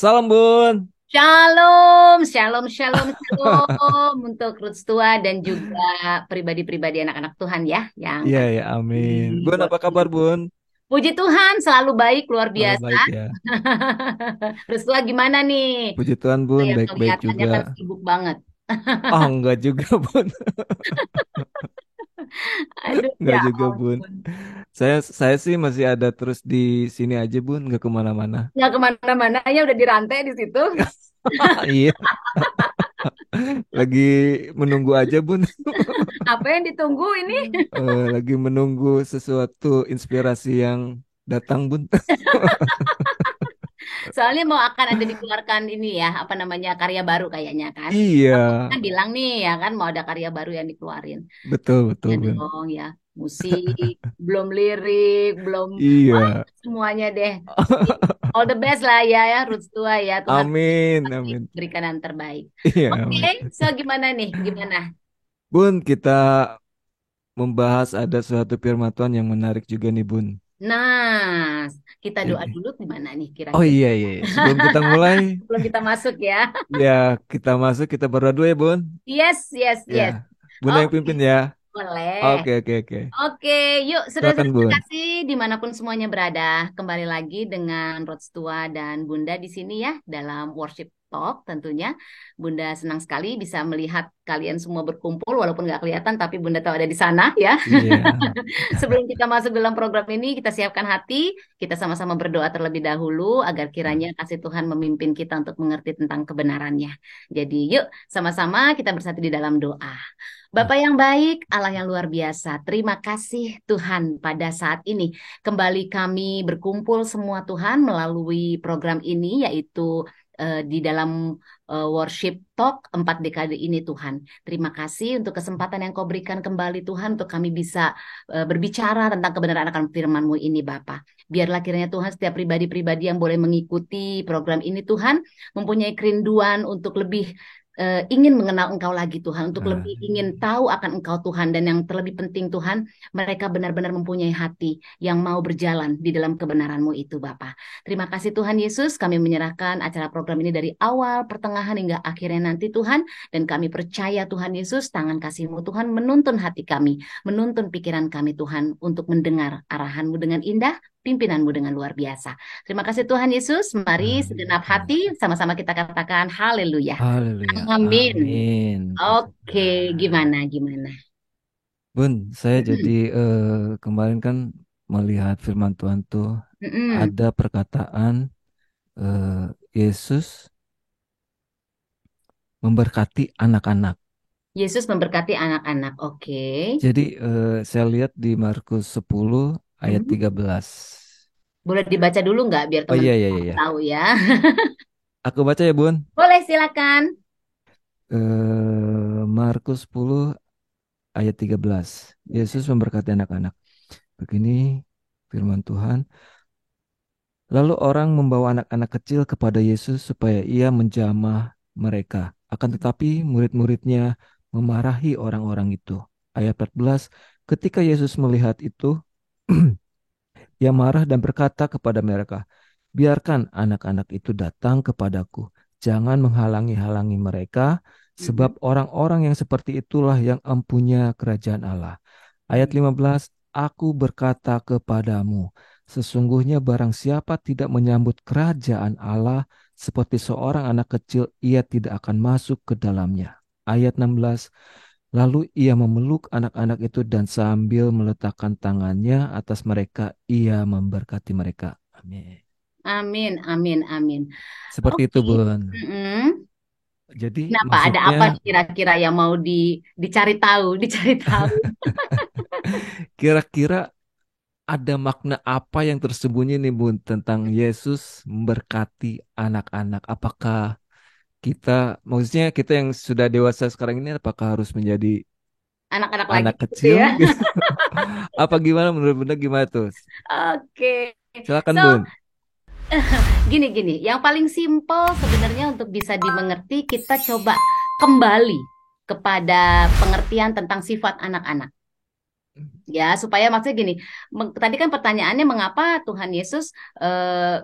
Salam Bun. Shalom, shalom, shalom, shalom untuk Roots Tua dan juga pribadi-pribadi anak-anak Tuhan ya yang Iya ada ya, amin. di Bun, apa kabar Worship. Bun? Puji Tuhan, selalu baik, luar Oh, biasa. baik ya. Roots Tua gimana nih? Puji Tuhan Bun, Yang baik-baik kelihatannya juga. kan sibuk banget. Oh, enggak juga Bun. Aduh, Enggak ya juga Bun. ampun. Saya sih masih ada terus di sini aja Bun, enggak kemana-mana. Nggak kemana-mana, ya udah dirantai di situ. Iya, lagi menunggu aja Bun. Apa yang ditunggu ini? Lagi menunggu sesuatu inspirasi yang datang Bun. Soalnya mau akan ada dikeluarkan ini ya, apa namanya karya baru kayaknya kan. Iya, Kan bilang nih ya kan mau ada karya baru yang dikeluarin. betul Ya betul Bun. dong ya, musik, belum lirik, belum wah, Iya. semuanya deh. Tapi all the best lah ya, ya Roots Tua ya. Tuhan Amin, pasti amin. berikan yang terbaik. Iya, Oke, amin. so gimana nih? Gimana? Bun, kita membahas ada suatu firman Tuhan yang menarik juga nih, Bun. Nah, kita doa Jadi, dulu gimana nih oh kira-kira? iya, iya, iya. Sebelum kita mulai, Sebelum kita masuk ya. ya kita masuk, kita berdoa dulu ya, Bun. Yes, yes, Ya, yes. Bunda yang Oke, pimpin ya. boleh. Oke, oke, oke. Oke, yuk Silakan, saudara-saudara Bun. terkasih dimanapun semuanya berada, kembali lagi dengan Rodstua dan Bunda di sini ya dalam worship talk tentunya. Bunda senang sekali bisa melihat kalian semua berkumpul walaupun nggak kelihatan tapi Bunda tahu ada di sana ya. Iya. Sebelum kita masuk dalam program ini, kita siapkan hati, kita sama-sama berdoa terlebih dahulu agar kiranya kasih Tuhan memimpin kita untuk mengerti tentang kebenarannya. Jadi yuk sama-sama kita bersatu di dalam doa. Bapak yang baik, Allah yang luar biasa, terima kasih Tuhan pada saat ini. Kembali kami berkumpul semua Tuhan melalui program ini yaitu di dalam worship talk 4 dekade ini Tuhan. Terima kasih untuk kesempatan yang kau berikan kembali Tuhan untuk kami bisa berbicara tentang kebenaran akan firman-Mu ini Bapa. Biarlah kiranya Tuhan setiap pribadi-pribadi yang boleh mengikuti program ini Tuhan mempunyai kerinduan untuk lebih ingin mengenal Engkau lagi Tuhan, untuk Nah, lebih ingin tahu akan Engkau Tuhan, dan yang terlebih penting Tuhan, mereka benar-benar mempunyai hati yang mau berjalan di dalam kebenaran-Mu itu Bapa. Terima kasih Tuhan Yesus, kami menyerahkan acara program ini dari awal, pertengahan hingga akhirnya nanti Tuhan, dan kami percaya Tuhan Yesus, tangan kasih-Mu Tuhan menuntun hati kami, menuntun pikiran kami Tuhan untuk mendengar arahan-Mu dengan indah, pimpinanmu dengan luar biasa. Terima kasih Tuhan Yesus. Mari amin, segenap amin. hati sama-sama kita katakan haleluya. Haleluya. Amin. Amin. Puji Oke, Tuhan. gimana gimana? Bun, saya jadi Mm-mm. kemarin kan melihat firman Tuhan tuh Mm-mm. ada perkataan Yesus memberkati anak-anak. Yesus memberkati anak-anak. Oke. Jadi saya lihat di Markus 10 ayat Mm. 13. Boleh dibaca dulu nggak biar Oh iya iya teman-teman iya, iya. tahu ya? Aku baca ya Bun. Boleh silakan. Markus 10 ayat 13. Yesus memberkati anak-anak. Begini firman Tuhan. Lalu orang membawa anak-anak kecil kepada Yesus supaya ia menjamah mereka. Akan tetapi murid-muridnya memarahi orang-orang itu. Ayat 14. Ketika Yesus melihat itu, ia marah dan berkata kepada mereka, biarkan anak-anak itu datang kepadaku. Jangan menghalangi-halangi mereka, Mm-mm. sebab orang-orang yang seperti itulah yang empunya kerajaan Allah. Ayat Mm. 15, Aku berkata kepadamu, sesungguhnya barang siapa tidak menyambut kerajaan Allah seperti seorang anak kecil, ia tidak akan masuk ke dalamnya. Ayat 16, Lalu ia memeluk anak-anak itu dan sambil meletakkan tangannya atas mereka, ia memberkati mereka. Amin. Amin, amin, amin. Seperti itu, Oke. Bun. Mm-mm. Jadi Kenapa? Ada maksudnya apa kira-kira yang mau dicari tahu, dicari tahu? kira-kira ada makna apa yang tersembunyi nih, Bun, tentang Yesus memberkati anak-anak? Apakah kita, maksudnya kita yang sudah dewasa sekarang ini, apakah harus menjadi Anak-anak lagi anak gitu kecil? ya. Apa gimana menurut Bunda gimana tuh? Oke. Silakan, So, Bun. gini-gini, yang paling simpel sebenarnya untuk bisa dimengerti, kita coba kembali kepada pengertian tentang sifat anak-anak. Ya, supaya maksudnya gini, tadi kan pertanyaannya mengapa Tuhan Yesus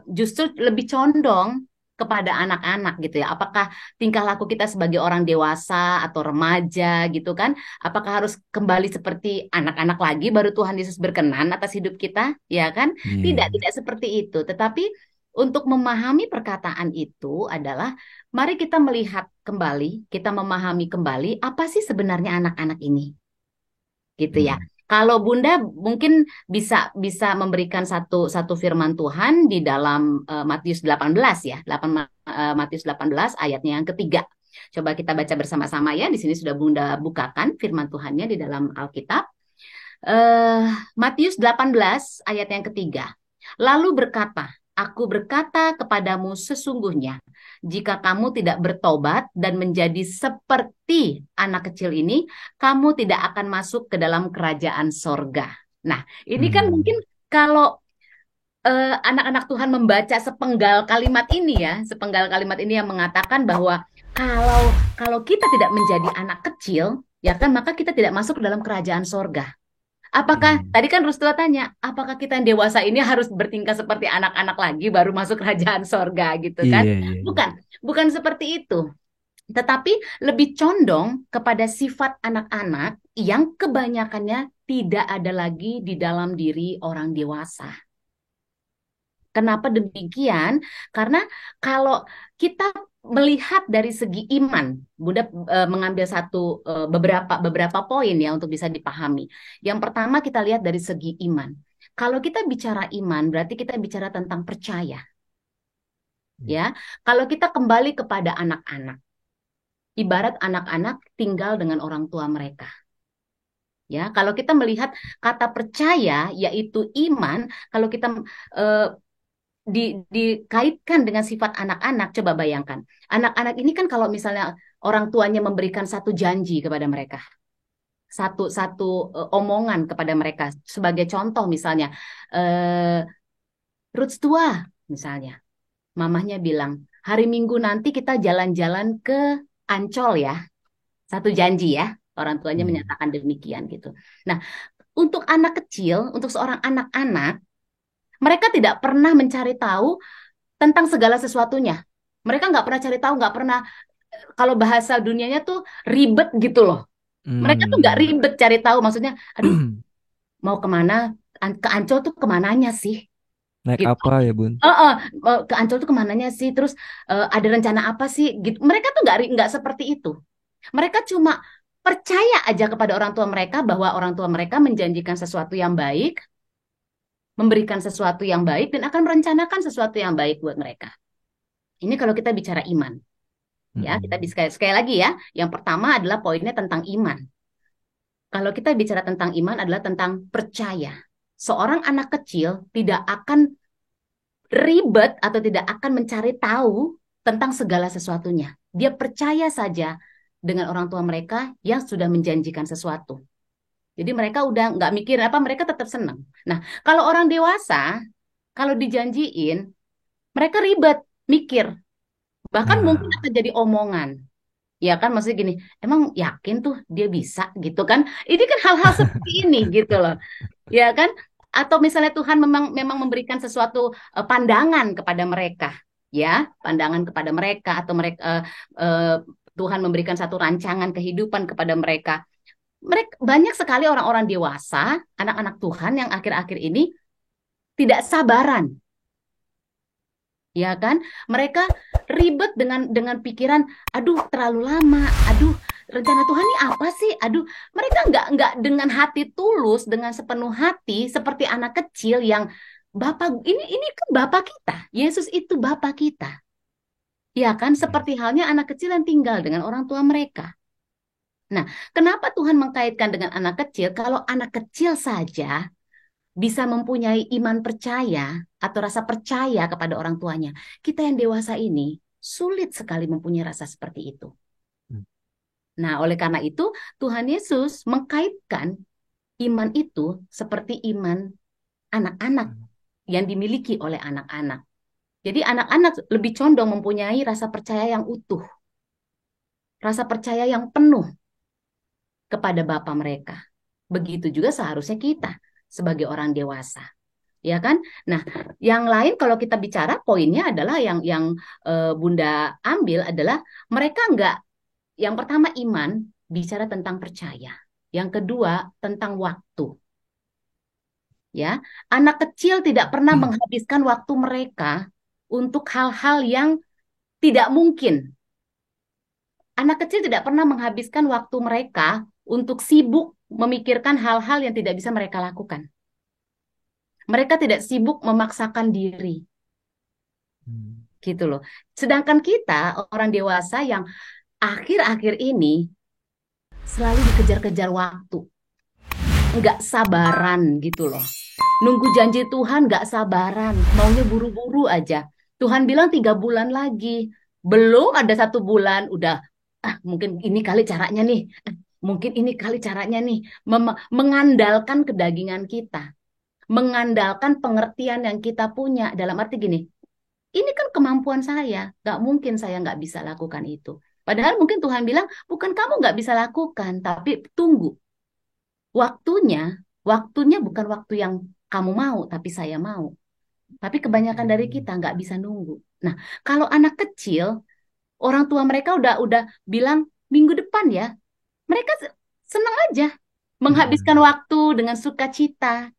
justru lebih condong kepada anak-anak gitu ya. Apakah tingkah laku kita sebagai orang dewasa atau remaja gitu kan? Apakah harus kembali seperti anak-anak lagi baru Tuhan Yesus berkenan atas hidup kita? Ya kan? Tidak, Iya. tidak seperti itu. Tetapi untuk memahami perkataan itu adalah mari kita melihat kembali, kita memahami kembali apa sih sebenarnya anak-anak ini gitu ya. Hmm. Kalau Bunda mungkin bisa bisa memberikan satu satu firman Tuhan di dalam Matius 18 ya, Matius 18 ayatnya yang ketiga. Coba kita baca bersama-sama ya. Di sini sudah Bunda bukakan firman Tuhannya di dalam Alkitab. Eh, Matius 18 ayat yang ketiga. Lalu berkata, Aku berkata kepadamu sesungguhnya, jika kamu tidak bertobat dan menjadi seperti anak kecil ini, kamu tidak akan masuk ke dalam kerajaan sorga. Nah, ini kan mungkin Hmm. kalau anak-anak Tuhan membaca sepenggal kalimat ini ya, sepenggal kalimat ini yang mengatakan bahwa kalau kalau kita tidak menjadi anak kecil, ya kan maka kita tidak masuk ke dalam kerajaan sorga. Apakah Hmm. tadi kan Rustua tanya, apakah kita yang dewasa ini harus bertingkah seperti anak-anak lagi baru masuk kerajaan sorga gitu kan? Iya, iya, iya. Bukan, bukan seperti itu. Tetapi lebih condong kepada sifat anak-anak yang kebanyakannya tidak ada lagi di dalam diri orang dewasa. Kenapa demikian? Karena kalau kita melihat dari segi iman, Bunda mengambil beberapa beberapa poin ya untuk bisa dipahami. Yang pertama kita lihat dari segi iman. Kalau kita bicara iman, berarti kita bicara tentang percaya, Iya. ya. Kalau kita kembali kepada anak-anak, ibarat anak-anak tinggal dengan orang tua mereka. Ya, kalau kita melihat kata percaya yaitu iman, kalau kita eh, dikaitkan dengan sifat anak-anak, coba bayangkan. Anak-anak ini kan kalau misalnya orang tuanya memberikan satu janji kepada mereka, satu satu omongan kepada mereka, sebagai contoh misalnya, eh, Ruth tua misalnya, mamahnya bilang, hari Minggu nanti kita jalan-jalan ke Ancol ya, satu janji ya, orang tuanya Iya. menyatakan demikian gitu. Nah, untuk anak kecil, untuk seorang anak-anak, mereka tidak pernah mencari tahu tentang segala sesuatunya. Mereka nggak pernah cari tahu, nggak pernah, kalau bahasa dunianya tuh ribet gitu loh. Mereka tuh nggak Hmm. ribet cari tahu, maksudnya, aduh mau kemana, ke Ancol tuh kemananya sih? Naik Gitu. apa ya, Bun? Ke Ancol tuh kemananya sih? Terus ada rencana apa sih? Gitu. Mereka tuh nggak seperti itu. Mereka cuma percaya aja kepada orang tua mereka bahwa orang tua mereka menjanjikan sesuatu yang baik, memberikan sesuatu yang baik, dan akan merencanakan sesuatu yang baik buat mereka. Ini kalau kita bicara iman. Ya, kita Hmm. bisa sekali lagi ya. Yang pertama adalah poinnya tentang iman. Kalau kita bicara tentang iman adalah tentang percaya. Seorang anak kecil tidak akan ribet atau tidak akan mencari tahu tentang segala sesuatunya. Dia percaya saja dengan orang tua mereka yang sudah menjanjikan sesuatu. Jadi mereka udah nggak mikir apa, mereka tetap senang. Nah, kalau orang dewasa, kalau dijanjiin, mereka ribet, mikir. Bahkan mungkin Nah, akan jadi omongan. Ya kan maksudnya gini, emang yakin tuh dia bisa gitu kan? Ini kan hal-hal seperti ini gitu loh. Ya kan? Atau misalnya Tuhan memang memang memberikan sesuatu pandangan kepada mereka, ya, pandangan kepada mereka atau mereka Tuhan memberikan satu rancangan kehidupan kepada mereka. Mereka banyak sekali orang-orang dewasa, anak-anak Tuhan yang akhir-akhir ini tidak sabaran, ya kan? Mereka ribet dengan pikiran, aduh terlalu lama, aduh rencana Tuhan ini apa sih? Aduh, mereka nggak dengan hati tulus, dengan sepenuh hati seperti anak kecil yang Bapak ini kan Bapak kita, Yesus itu Bapak kita, ya kan? iya. Seperti halnya anak kecil yang tinggal dengan orang tua mereka. Nah, kenapa Tuhan mengkaitkan dengan anak kecil? Kalau anak kecil saja bisa mempunyai iman percaya atau rasa percaya kepada orang tuanya. Kita yang dewasa ini sulit sekali mempunyai rasa seperti itu. Hmm. Nah, oleh karena itu Tuhan Yesus mengkaitkan iman itu seperti iman anak-anak yang dimiliki oleh anak-anak. Jadi anak-anak lebih condong mempunyai rasa percaya yang utuh, rasa percaya yang penuh kepada Bapa mereka. Begitu juga seharusnya kita sebagai orang dewasa. ya kan? Nah, yang lain kalau kita bicara poinnya adalah yang Bunda ambil adalah mereka nggak. Yang pertama iman bicara tentang percaya. Yang kedua tentang waktu. Ya, anak kecil tidak pernah menghabiskan waktu mereka untuk hal-hal yang tidak mungkin. Anak kecil tidak pernah menghabiskan waktu mereka untuk sibuk memikirkan hal-hal yang tidak bisa mereka lakukan. Mereka tidak sibuk memaksakan diri, gitu loh. Sedangkan kita, orang dewasa yang akhir-akhir ini selalu dikejar-kejar waktu, nggak sabaran gitu loh. Nunggu janji Tuhan nggak sabaran, maunya buru-buru aja. Tuhan bilang 3 bulan lagi, belum ada 1 bulan, udah mungkin ini kali caranya nih, mungkin ini kali caranya nih, mengandalkan kedagingan kita, mengandalkan pengertian yang kita punya. Dalam arti gini, ini kan kemampuan saya, nggak mungkin saya nggak bisa lakukan itu. Padahal mungkin Tuhan bilang, bukan kamu nggak bisa lakukan, tapi tunggu. Waktunya, waktunya bukan waktu yang kamu mau, tapi saya mau. Tapi kebanyakan dari kita nggak bisa nunggu. Nah, kalau anak kecil, orang tua mereka udah bilang minggu depan ya, mereka senang aja menghabiskan waktu dengan sukacita.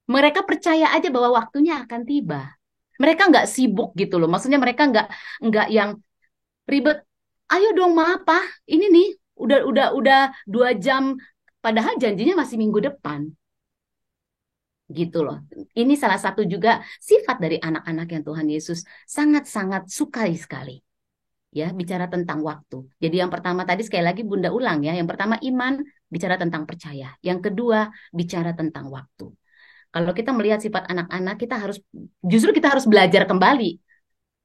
Mereka percaya aja bahwa waktunya akan tiba. Mereka nggak sibuk gitu loh. Maksudnya mereka nggak yang ribet. Ayo dong ma, apa? Ini nih udah 2 jam. Padahal janjinya masih minggu depan. Gitu loh. Ini salah satu juga sifat dari anak-anak yang Tuhan Yesus sangat-sangat sukai sekali. Ya, bicara tentang waktu. Jadi yang pertama tadi sekali lagi Bunda ulang ya. Yang pertama iman, bicara tentang percaya. Yang kedua, bicara tentang waktu. Kalau kita melihat sifat anak-anak, justru kita harus belajar kembali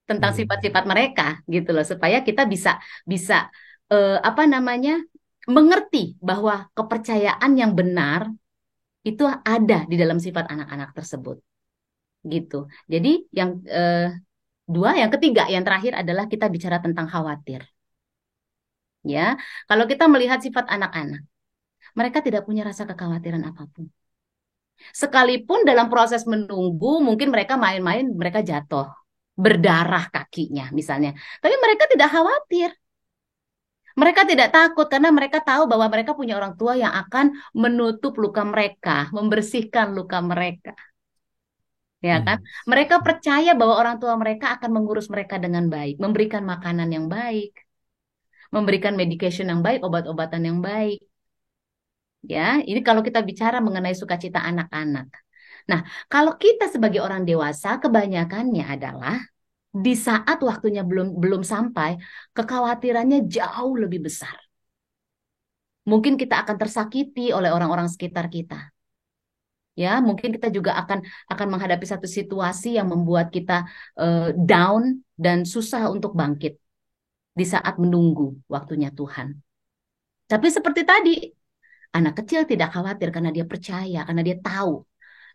tentang sifat-sifat mereka gitu loh, supaya kita bisa bisa apa namanya mengerti bahwa kepercayaan yang benar itu ada di dalam sifat anak-anak tersebut gitu. Jadi yang ketiga, yang terakhir adalah kita bicara tentang khawatir. Ya, kalau kita melihat sifat anak-anak, mereka tidak punya rasa kekhawatiran apapun. Sekalipun dalam proses menunggu, mungkin mereka main-main, mereka jatuh, berdarah kakinya misalnya. Tapi mereka tidak khawatir. Mereka tidak takut karena mereka tahu bahwa mereka punya orang tua yang akan menutup luka mereka, membersihkan luka mereka. Ya kan? Mereka percaya bahwa orang tua mereka akan mengurus mereka dengan baik, memberikan makanan yang baik, memberikan medication yang baik, obat-obatan yang baik. Ya, ini kalau kita bicara mengenai sukacita anak-anak. Nah, kalau kita sebagai orang dewasa, kebanyakannya adalah di saat waktunya belum belum sampai, kekhawatirannya jauh lebih besar. Mungkin kita akan tersakiti oleh orang-orang sekitar kita. Ya, mungkin kita juga akan menghadapi satu situasi yang membuat kita down dan susah untuk bangkit di saat menunggu waktunya Tuhan. Tapi seperti tadi, anak kecil tidak khawatir karena dia percaya, karena dia tahu.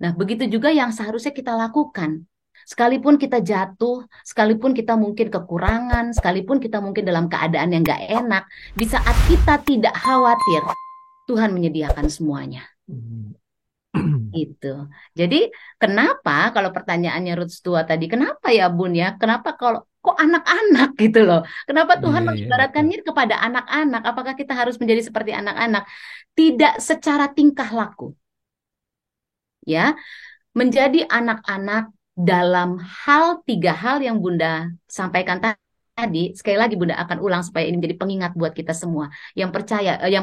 Nah, begitu juga yang seharusnya kita lakukan. Sekalipun kita jatuh, sekalipun kita mungkin kekurangan, sekalipun kita mungkin dalam keadaan yang gak enak, di saat kita tidak khawatir, Tuhan menyediakan semuanya. Gitu. Jadi, kenapa kalau pertanyaannya Ruth tua tadi, kenapa ya Bun ya? Kenapa kalau kok anak-anak gitu loh? Kenapa Tuhan mengibaratkannya kepada anak-anak? Apakah kita harus menjadi seperti anak-anak? Tidak secara tingkah laku. Ya, menjadi anak-anak dalam 3 hal yang Bunda sampaikan tadi, sekali lagi Bunda akan ulang supaya ini menjadi pengingat buat kita semua. Yang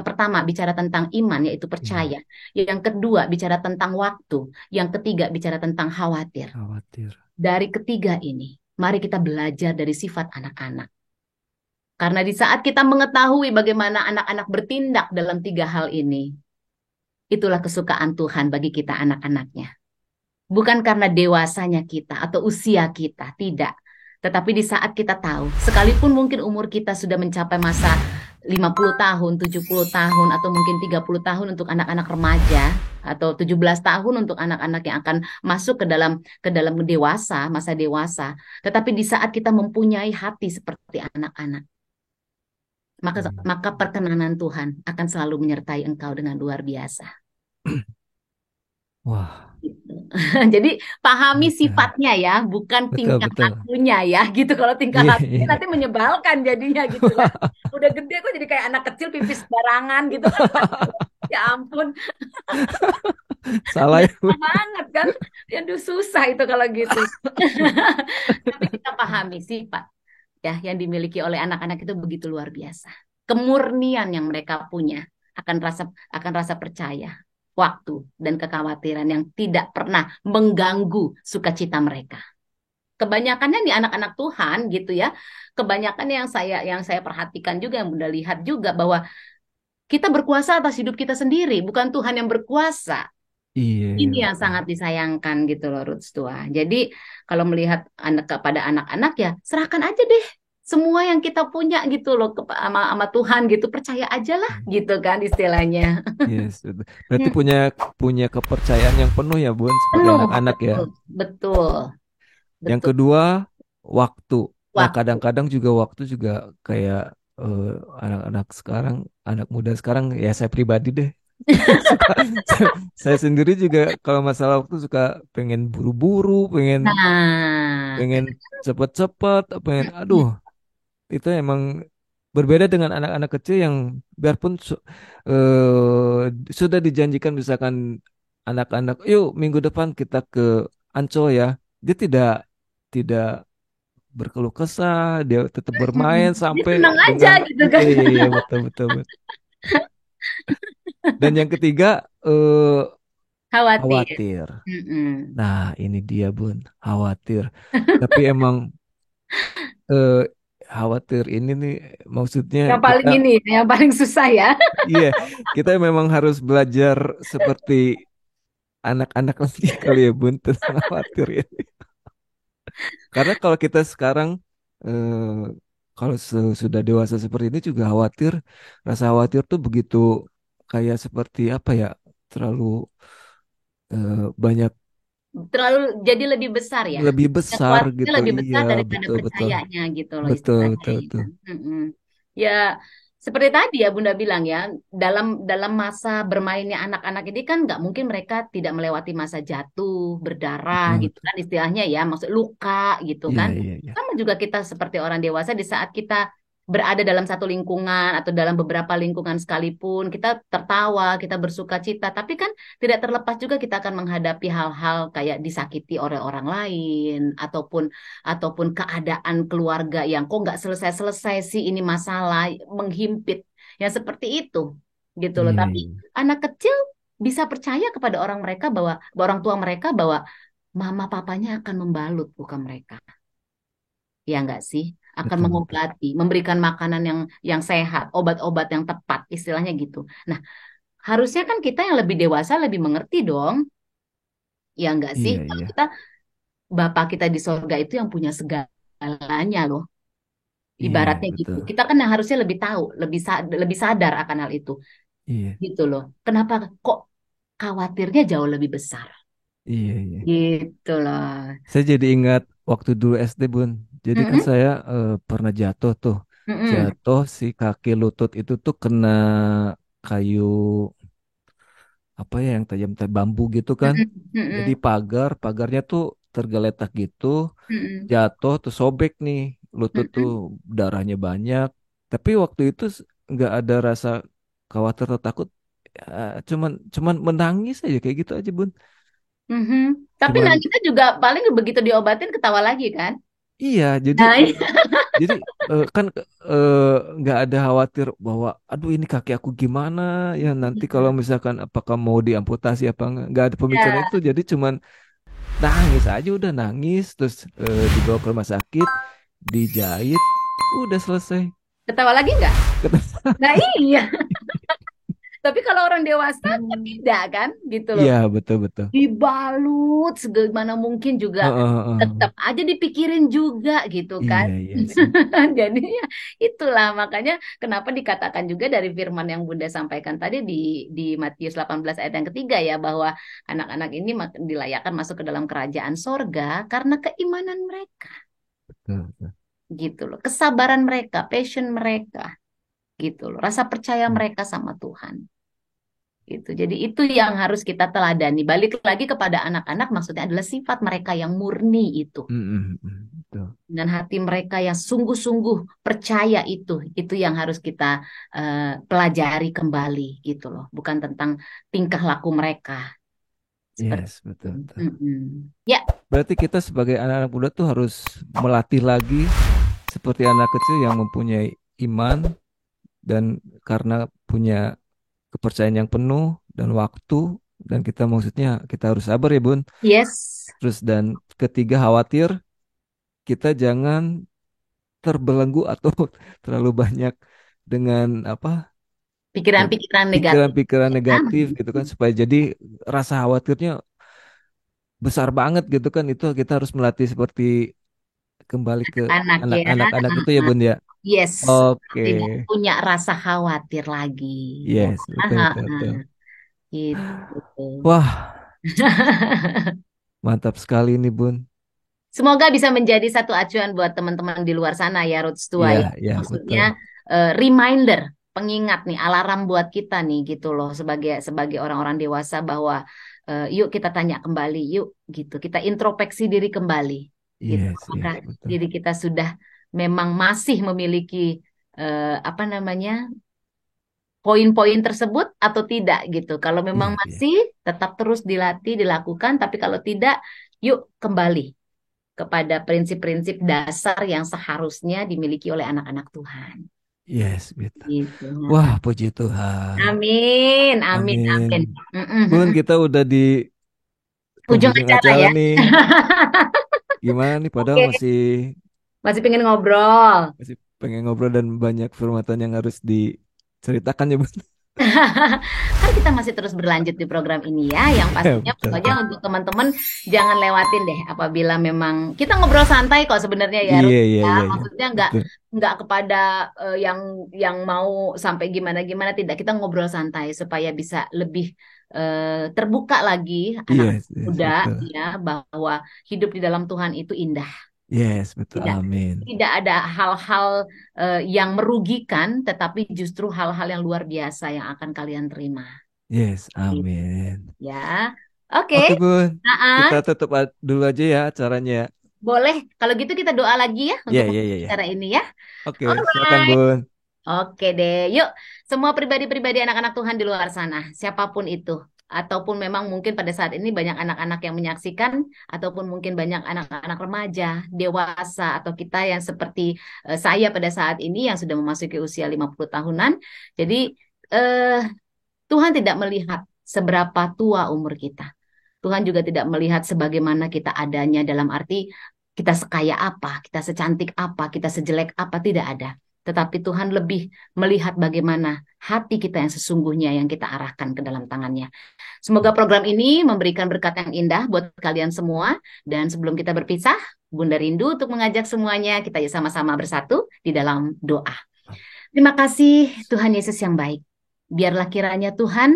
pertama bicara tentang iman, yaitu percaya. Yang kedua bicara tentang waktu. Yang ketiga bicara tentang khawatir. Dari ketiga ini, mari kita belajar dari sifat anak-anak. Karena di saat kita mengetahui bagaimana anak-anak bertindak dalam 3 hal ini, itulah kesukaan Tuhan bagi kita anak-anaknya. Bukan karena dewasanya kita atau usia kita, tidak. Tetapi di saat kita tahu, sekalipun mungkin umur kita sudah mencapai masa 50 tahun, 70 tahun, atau mungkin 30 tahun untuk anak-anak remaja, atau 17 tahun untuk anak-anak yang akan masuk ke dalam dewasa, masa dewasa. Tetapi di saat kita mempunyai hati seperti anak-anak, maka perkenanan Tuhan akan selalu menyertai engkau dengan luar biasa. Wah, Jadi pahami Betul, sifatnya ya, bukan betul, tingkah betul. lakunya ya, gitu. Kalau tingkah Iya, lakunya iya. nanti menyebalkan jadinya gitu kan. Udah gede kok jadi kayak anak kecil pipis sembarangan gitu kan. Ya ampun, Salah nggak ya, suka Bun. banget kan. Aduh susah itu kalau gitu. Tapi kita pahami sifat ya yang dimiliki oleh anak-anak itu begitu luar biasa. Kemurnian yang mereka punya akan rasa percaya, waktu dan kekhawatiran yang tidak pernah mengganggu sukacita mereka. Kebanyakannya di anak-anak Tuhan gitu ya. Kebanyakan yang saya perhatikan juga yang Bunda lihat juga bahwa kita berkuasa atas hidup kita sendiri, bukan Tuhan yang berkuasa. Iya, iya, Ini yang betul. sangat disayangkan gitu loh Ruth Tua. Jadi kalau melihat anak kepada anak-anak ya serahkan aja deh semua yang kita punya gitu loh sama Tuhan gitu, percaya aja lah gitu kan istilahnya. Yes, betul. Berarti Hmm, punya punya kepercayaan yang penuh ya, Bun, sebagai penuh, anak-anak ya. betul, betul, Yang betul. kedua, waktu. Nah, Waktu. kadang-kadang juga waktu juga kayak eh, anak-anak sekarang, anak muda sekarang, ya saya pribadi deh, suka, saya sendiri juga kalau masalah waktu suka pengen buru-buru, pengen Nah, pengen cepet-cepet, pengen, aduh, itu emang berbeda dengan anak-anak kecil yang biarpun sudah dijanjikan misalkan anak-anak, yuk minggu depan kita ke Ancol ya, dia tidak berkeluh kesah, dia tetap bermain dia sampai senang aja dengan gitu iya kan. iya iya betul betul betul. Dan yang ketiga eh Khawatir. khawatir. Mm-mm. Nah, ini dia Bun, khawatir. Tapi emang eh khawatir ini nih maksudnya Yang kita paling ini, yang paling susah ya. iya, kita memang harus belajar seperti anak-anak lagi kali ya Bun tentang khawatir ini. Karena kalau kita sekarang kalau sudah dewasa seperti ini juga khawatir, rasa khawatir tuh begitu kayak seperti apa ya, terlalu banyak Terlalu jadi lebih besar ya. lebih Ya, besar khawatirnya gitu. lebih Iya, besar daripada betul betul. percayanya gitu loh Betul istilahnya betul ya betul. kan. Mm-mm. Ya seperti tadi ya Bunda bilang ya, dalam masa bermainnya anak-anak ini kan nggak mungkin mereka tidak melewati masa jatuh, berdarah Betul gitu betul. kan istilahnya ya, maksud luka gitu Iya kan. iya iya. Sama juga kita seperti orang dewasa di saat kita berada dalam satu lingkungan atau dalam beberapa lingkungan sekalipun, kita tertawa, kita bersuka cita, tapi kan tidak terlepas juga kita akan menghadapi hal-hal kayak disakiti oleh orang lain ataupun keadaan keluarga yang kok nggak selesai-selesai sih ini masalah menghimpit yang seperti itu gitu loh. Iya Tapi iya. anak kecil bisa percaya kepada orang tua mereka bahwa mama papanya akan membalut bukan mereka. Ya enggak sih? Akan Betul betul. mengobati, memberikan makanan yang sehat, obat-obat yang tepat, istilahnya gitu. Nah, harusnya kan kita yang lebih dewasa lebih mengerti dong. Ya enggak sih? Iya Kalau iya. kita Bapak kita di sorga itu yang punya segalanya loh. Iya Ibaratnya gitu. betul. Kita kan yang harusnya lebih tahu, lebih sadar akan hal itu. Iya Gitu loh. Kenapa kok khawatirnya jauh lebih besar? iya iya. Gitu loh. Saya jadi ingat waktu dulu SD Bun. Jadi kan Mm-mm, saya pernah jatuh tuh. mm-mm, Jatuh si kaki lutut itu tuh kena kayu apa ya yang tajam-tajam bambu gitu kan. mm-mm, Jadi mm-mm, pagarnya tuh tergeletak gitu, mm-mm, jatuh tuh sobek nih, lutut tuh mm-mm, darahnya banyak. Tapi waktu itu nggak ada rasa khawatir atau takut, ya, cuman cuman menangis aja kayak gitu aja Bun. mhm. Tapi Cuman nangisnya juga paling begitu diobatin ketawa lagi kan? iya, jadi Nah, jadi kan eh, nggak ada khawatir bahwa aduh ini kaki aku gimana ya nanti kalau misalkan apakah mau diamputasi apa nggak ada pemikiran ya. itu jadi cuman nangis aja udah nangis terus dibawa ke rumah sakit dijahit udah selesai. Ketawa lagi nggak? Kata- Nah iya. Tapi kalau orang dewasa kan tidak kan, gitu loh. Iya betul betul. Dibalut segimana mungkin juga Heeh, heeh. tetap aja dipikirin juga gitu kan. Iya iya sih. Jadi ya itulah makanya kenapa dikatakan juga dari firman yang Bunda sampaikan tadi di Matius 18 ayat yang ketiga ya bahwa anak-anak ini dilayakkan masuk ke dalam kerajaan sorga karena keimanan mereka Betul, betul. gitu loh. Kesabaran mereka, passion mereka gitu loh. Rasa percaya Hmm. mereka sama Tuhan. Itu. Jadi itu yang harus kita teladani. Balik lagi kepada anak-anak, maksudnya adalah sifat mereka yang murni itu. Betul. Dengan hati mereka yang sungguh-sungguh percaya itu yang harus kita pelajari kembali gitu loh. Bukan tentang tingkah laku mereka. Seperti Yes, itu. betul, betul. Mm-mm. Ya, Berarti kita sebagai anak-anak muda tuh harus melatih lagi seperti anak kecil yang mempunyai iman dan karena punya kepercayaan yang penuh dan waktu dan kita maksudnya kita harus sabar ya Bun. yes. Terus dan ketiga khawatir kita jangan terbelenggu atau terlalu banyak dengan apa Pikiran-pikiran negatif. pikiran-pikiran Ya. negatif gitu kan supaya jadi rasa khawatirnya besar banget gitu kan itu kita harus melatih seperti kembali ke Anak ya. anak-anak itu ya Bun ya. Yes. Oke. Tidak punya rasa khawatir lagi. Ya. Yes, betul betul betul. Gitu. Wah, mantap sekali nih Bun. Semoga bisa menjadi satu acuan buat teman-teman di luar sana ya, Roots Tua Iya, ya. iya Maksudnya betul. reminder, pengingat nih, alarm buat kita nih gitu loh sebagai sebagai orang-orang dewasa bahwa yuk kita tanya kembali, yuk gitu. Kita introspeksi diri kembali gitu. Yes, Apakah yes, betul. diri kita sudah memang masih memiliki apa namanya? Poin-poin tersebut atau tidak gitu. Kalau memang Iya, iya. masih tetap terus dilatih, dilakukan, tapi kalau tidak, yuk kembali kepada prinsip-prinsip dasar yang seharusnya dimiliki oleh anak-anak Tuhan. Yes, gitu. Gitu. Wah, puji Tuhan. Amin, amin, Amin. amin. Mm-mm, Bun, mm-mm. kita udah di Ujung penghujung acara acara ya. nih. Gimana nih? Padahal Oke, masih masih pengen ngobrol. masih pengen ngobrol dan banyak firmatan yang harus diceritakan ya, Bun. Kan kita masih terus berlanjut di program ini ya. Yang Ya, pastinya betul, pokoknya betul. untuk teman-teman jangan lewatin deh apabila memang kita ngobrol santai kok sebenarnya ya Iya, Ruth iya, ya. iya, iya. Maksudnya nggak Betul. nggak kepada yang mau sampai gimana-gimana tidak. Kita ngobrol santai supaya bisa lebih terbuka lagi anak Yes, yes, muda betul. ya bahwa hidup di dalam Tuhan itu indah. Yes, betul. Tidak Amin. tidak ada hal-hal yang merugikan, tetapi justru hal-hal yang luar biasa yang akan kalian terima. Yes, Gitu, amin. ya, oke. Oke, Bun. Kita Nah, tutup dulu aja ya acaranya. boleh. Kalau gitu kita doa lagi ya Iya, untuk iya, iya, menutup iya. acara ini ya. Oke, silakan, Alright. Bun. Oke deh. Yuk, semua pribadi-pribadi anak-anak Tuhan di luar sana, siapapun itu, ataupun memang mungkin pada saat ini banyak anak-anak yang menyaksikan, ataupun mungkin banyak anak-anak remaja, dewasa, atau kita yang seperti saya pada saat ini yang sudah memasuki usia 50 tahunan. Jadi, eh, Tuhan tidak melihat seberapa tua umur kita. Tuhan juga tidak melihat sebagaimana kita adanya dalam arti kita sekaya apa, kita secantik apa, kita sejelek apa, tidak ada. Tetapi Tuhan lebih melihat bagaimana hati kita yang sesungguhnya yang kita arahkan ke dalam tangannya. Semoga program ini memberikan berkat yang indah buat kalian semua. Dan sebelum kita berpisah, Bunda rindu untuk mengajak semuanya kita sama-sama bersatu di dalam doa. Terima kasih Tuhan Yesus yang baik. Biarlah kiranya Tuhan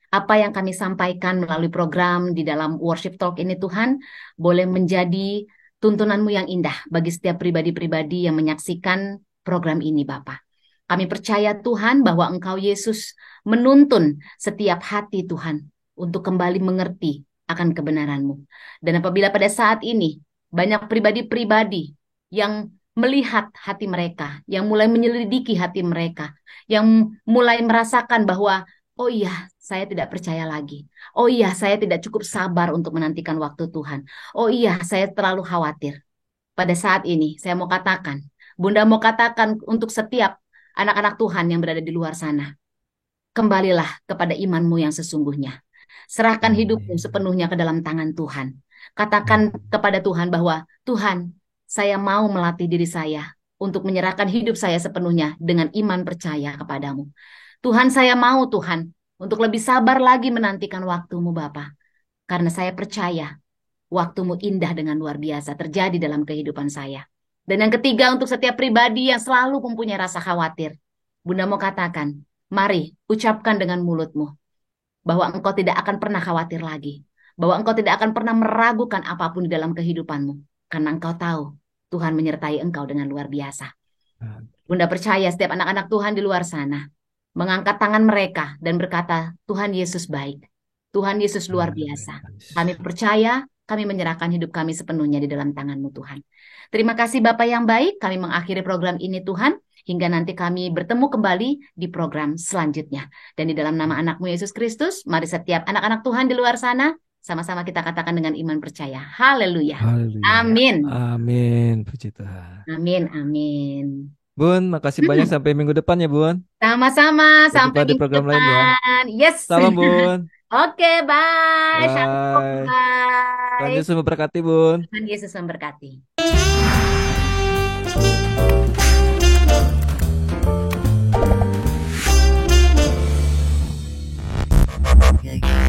apa yang kami sampaikan melalui program di dalam Worship Talk ini Tuhan boleh menjadi tuntunanmu yang indah bagi setiap pribadi-pribadi yang menyaksikan program ini Bapa. Kami percaya Tuhan bahwa Engkau Yesus menuntun setiap hati Tuhan untuk kembali mengerti akan kebenaran-Mu. Dan apabila pada saat ini banyak pribadi-pribadi yang melihat hati mereka, yang mulai menyelidiki hati mereka, yang mulai merasakan bahwa oh iya, saya tidak percaya lagi. Oh iya, saya tidak cukup sabar untuk menantikan waktu Tuhan. Oh iya, saya terlalu khawatir. Pada saat ini, saya mau katakan, Bunda mau katakan untuk setiap anak-anak Tuhan yang berada di luar sana, kembalilah kepada imanmu yang sesungguhnya. Serahkan hidupmu Amin. sepenuhnya ke dalam tangan Tuhan. Katakan Amin. kepada Tuhan bahwa, Tuhan, saya mau melatih diri saya untuk menyerahkan hidup saya sepenuhnya dengan iman percaya kepadamu. Tuhan, saya mau Tuhan untuk lebih sabar lagi menantikan waktumu Bapa. Karena saya percaya waktumu indah dengan luar biasa terjadi dalam kehidupan saya. Dan yang ketiga untuk setiap pribadi yang selalu mempunyai rasa khawatir. Bunda mau katakan, mari ucapkan dengan mulutmu bahwa engkau tidak akan pernah khawatir lagi. Bahwa engkau tidak akan pernah meragukan apapun di dalam kehidupanmu. Karena engkau tahu Tuhan menyertai engkau dengan luar biasa. Bunda percaya setiap anak-anak Tuhan di luar sana mengangkat tangan mereka dan berkata, Tuhan Yesus baik, Tuhan Yesus luar biasa. Kami percaya, kami menyerahkan hidup kami sepenuhnya di dalam tangan-Mu Tuhan. Terima kasih Bapak yang baik, kami mengakhiri program ini Tuhan, hingga nanti kami bertemu kembali di program selanjutnya. Dan di dalam nama anak-Mu Yesus Kristus, mari setiap anak-anak Tuhan di luar sana, sama-sama kita katakan dengan iman percaya. Haleluya. Haleluya. Amin. Amin. Puji Tuhan. Amin, amin. Bun, makasih banyak sampai minggu depan ya, Bun. Sama-sama, Sampai sampai jumpa di minggu program lain ya. depan. Yes. Salam, Bun. Oke, bye. Shalom, Bye. Tuhan bye. Yesus memberkati, Bun. Tuhan Yesus memberkati. Yeah.